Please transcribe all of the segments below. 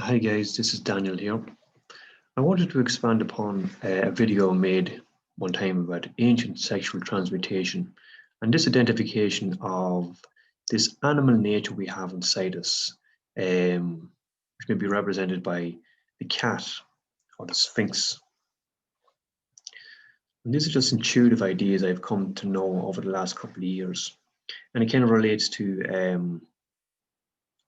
Hi guys, this is Daniel here. I wanted to expand upon a video made one time about ancient sexual transmutation and this identification of this animal nature we have inside us, which may be represented by the cat or the sphinx. And these are just intuitive ideas I've come to know over the last couple of years. And it kind of relates to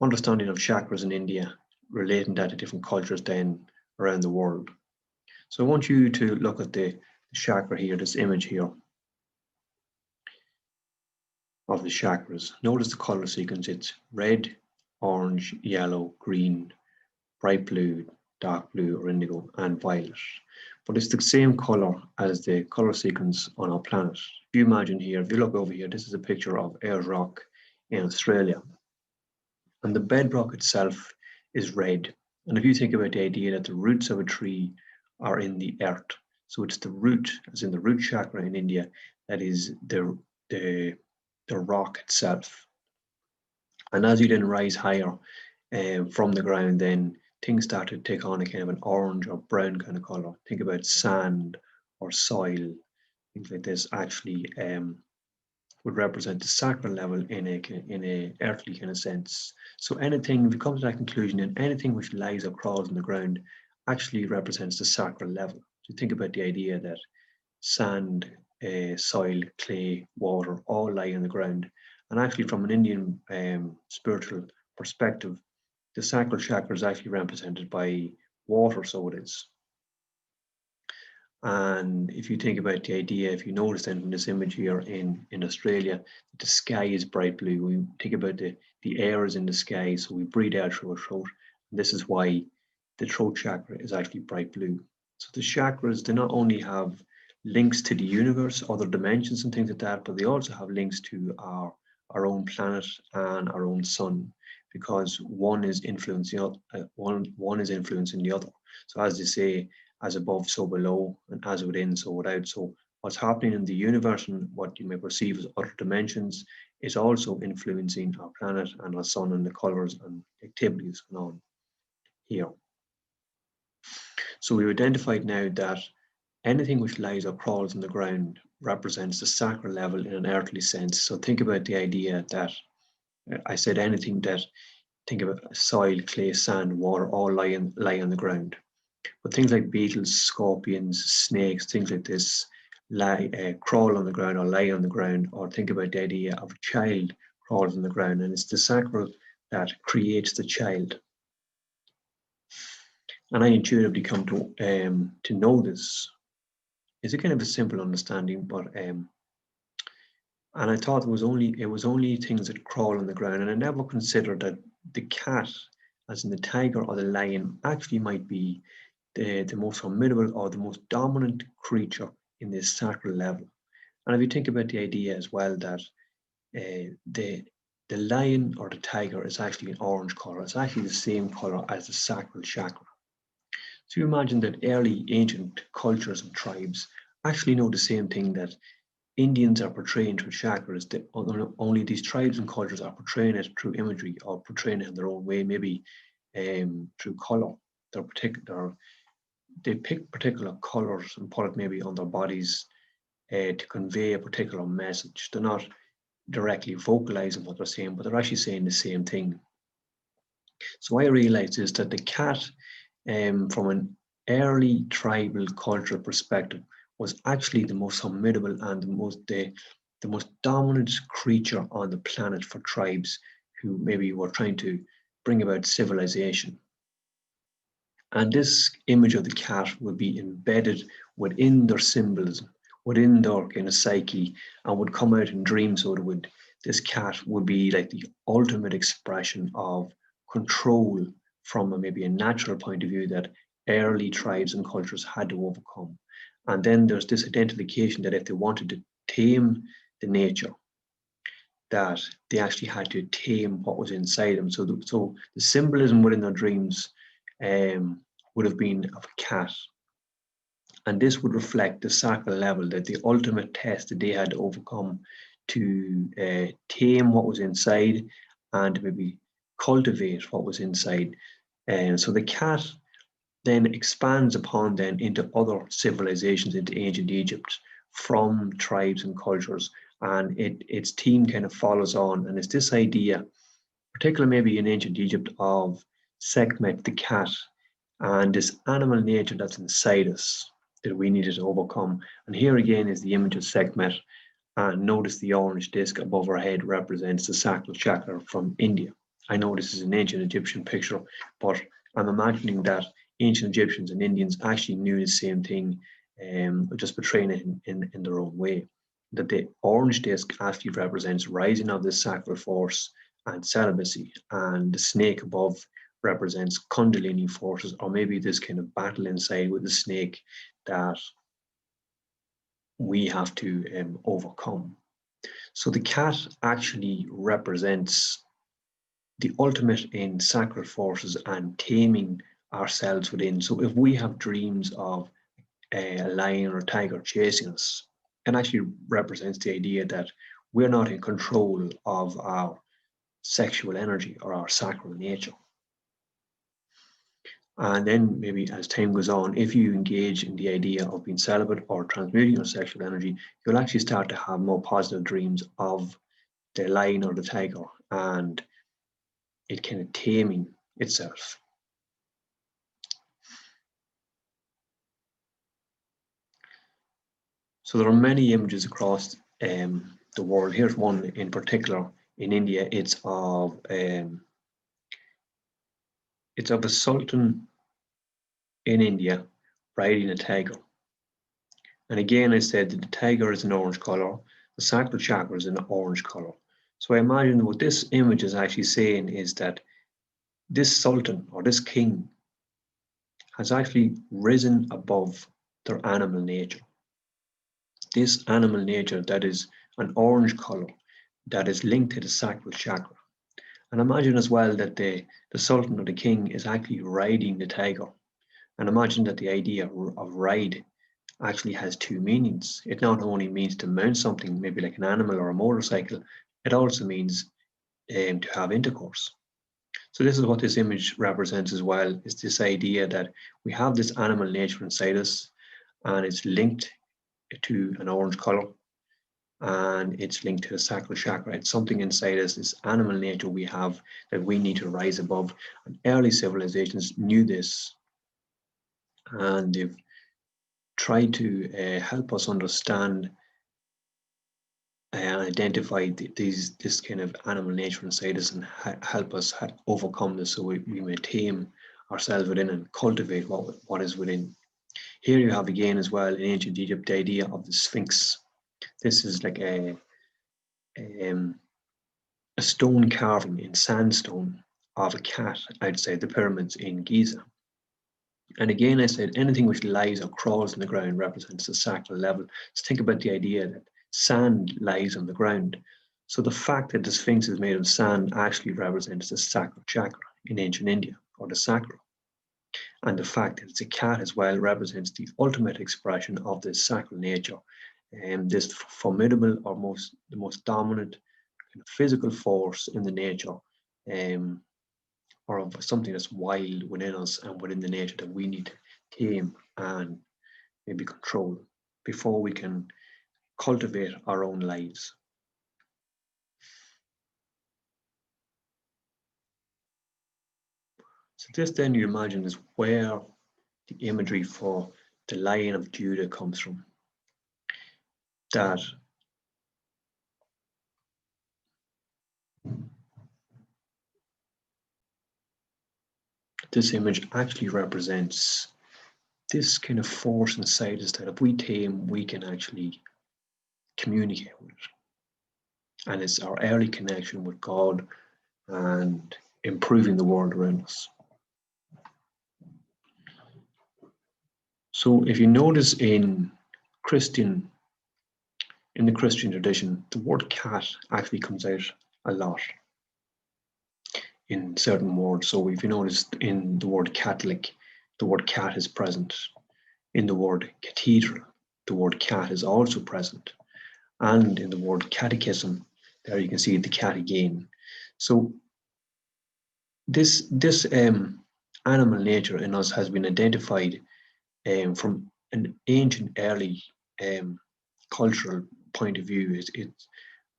understanding of chakras in India, relating that to different cultures then around the world. So I want you to look at the chakra here, this image here of the chakras. Notice the color sequence. It's red, orange, yellow, green, bright blue, dark blue or indigo, and violet. But it's the same color as the color sequence on our planet. If you imagine here, if you look over here, this is a picture of Ayers Rock in Australia. And the bedrock itself is red. And if you think about the idea that the roots of a tree are in the earth, so it's the root, as in the root chakra in India, that is the rock itself. And as you then rise higher from the ground, then things start to take on a kind of an orange or brown kind of color. Think about sand or soil, things like this actually would represent the sacral level in a earthly kind of sense. So anything, if you come to that conclusion, then anything which lies or crawls on the ground actually represents the sacral level. So think about the idea that sand, soil, clay, water all lie on the ground. And actually from an Indian spiritual perspective, the sacral chakra is actually represented by water, so it is. And if you think about the idea, if you notice then from this image here in Australia, the sky is bright blue. We think about the air is in the sky, so we breathe out through our throat. And this is why the throat chakra is actually bright blue. So the chakras, they not only have links to the universe, other dimensions and things like that, but they also have links to our own planet and our own sun, because one is influencing one is influencing the other. So as they say, as above, so below, and as within, so without. So what's happening in the universe and what you may perceive as other dimensions is also influencing our planet and our sun and the colors and activities going on here. So we've identified now that anything which lies or crawls on the ground represents the sacral level in an earthly sense. So think about the idea that I said anything that, think about soil, clay, sand, water, all lie on the ground. But things like beetles, scorpions, snakes, things like this crawl on the ground or lie on the ground, or think about the idea of a child crawls on the ground, and it's the sacral that creates the child. And I intuitively come to know this. It's a kind of a simple understanding, but and I thought it was only things that crawl on the ground, and I never considered that the cat, as in the tiger or the lion, actually might be the most formidable or the most dominant creature in this sacral level. And if you think about the idea as well that the lion or the tiger is actually an orange color, it's actually the same color as the sacral chakra. So you imagine that early ancient cultures and tribes actually know the same thing that Indians are portraying through chakras, that only these tribes and cultures are portraying it through imagery or portraying it in their own way, maybe through color. They pick particular colors and put it maybe on their bodies to convey a particular message. They're not directly vocalizing what they're saying, but they're actually saying the same thing. So I realized is that the cat, from an early tribal cultural perspective, was actually the most formidable and the most dominant creature on the planet for tribes who maybe were trying to bring about civilization. And this image of the cat would be embedded within their symbolism, within their kind of psyche, and would come out in dreams. So this cat would be like the ultimate expression of control from maybe a natural point of view that early tribes and cultures had to overcome. And then there's this identification that if they wanted to tame the nature, that they actually had to tame what was inside them. So the symbolism within their dreams would have been of a cat. And this would reflect the sacral level, that the ultimate test that they had to overcome to tame what was inside and maybe cultivate what was inside And so the cat then expands upon then into other civilizations, into ancient Egypt, from tribes and cultures, and its team kind of follows on. And it's this idea, particularly maybe in ancient Egypt, of Sekhmet the cat and this animal nature that's inside us that we needed to overcome. And here again is the image of Sekhmet, and notice the orange disc above her head represents the sacral chakra from India. I know this is an ancient Egyptian picture, but I'm imagining that ancient Egyptians and Indians actually knew the same thing, just portraying it in their own way. That the orange disc actually represents rising of the sacral force and celibacy, and the snake above represents kundalini forces, or maybe this kind of battle inside with the snake that we have to overcome. So the cat actually represents the ultimate in sacral forces and taming ourselves within. So if we have dreams of a lion or tiger chasing us, it actually represents the idea that we're not in control of our sexual energy or our sacral nature. And then maybe as time goes on, if you engage in the idea of being celibate or transmuting your sexual energy, you'll actually start to have more positive dreams of the lion or the tiger, and it kind of taming itself. So there are many images across the world. Here's one in particular in India. It's of a sultan in India riding a tiger. And again, I said that the tiger is an orange color, the sacral chakra is an orange color. So I imagine what this image is actually saying is that this sultan or this king has actually risen above their animal nature. This animal nature that is an orange color, that is linked to the sacral chakra. And imagine as well that the sultan or the king is actually riding the tiger. And imagine that the idea of ride actually has two meanings. It not only means to mount something, maybe like an animal or a motorcycle, it also means to have intercourse. So this is what this image represents as well, is this idea that we have this animal nature inside us, and it's linked to an orange color, and it's linked to the sacral chakra. It's something inside us, this animal nature we have that we need to rise above. And early civilizations knew this, and they've tried to help us understand and identify this kind of animal nature inside us, and help us overcome this, so we may tame ourselves within and cultivate what is within. Here you have again as well in ancient Egypt the idea of the Sphinx. This is like a stone carving in sandstone of a cat outside the pyramids in Giza. And again, I said anything which lies or crawls on the ground represents the sacral level. So think about the idea that sand lies on the ground. So the fact that the Sphinx is made of sand actually represents the sacral chakra in ancient India, or the sacral. And the fact that it's a cat as well represents the ultimate expression of this sacral nature, and this formidable or the most dominant kind of physical force in the nature, or of something that's wild within us and within the nature that we need to tame and maybe control before we can cultivate our own lives. So this then you imagine is where the imagery for the Lion of Judah comes from. That this image actually represents this kind of force inside us that if we tame, we can actually communicate with it. And it's our early connection with God and improving the world around us. So if you notice in the Christian tradition, the word cat actually comes out a lot in certain words. So if you notice in the word Catholic, the word cat is present. In the word cathedral, the word cat is also present. And in the word catechism, there you can see the cat again. So this animal nature in us has been identified from an ancient early cultural point of view. It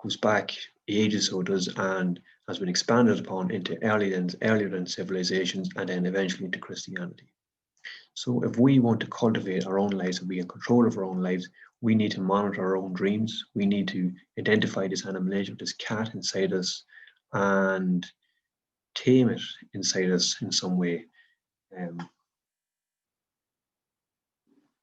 goes back ages, so it does, and has been expanded upon into earlier than civilizations, and then eventually into Christianity. So if we want to cultivate our own lives and be in control of our own lives, we need to monitor our own dreams. We need to identify this animal nature, this cat inside us, and tame it inside us in some way.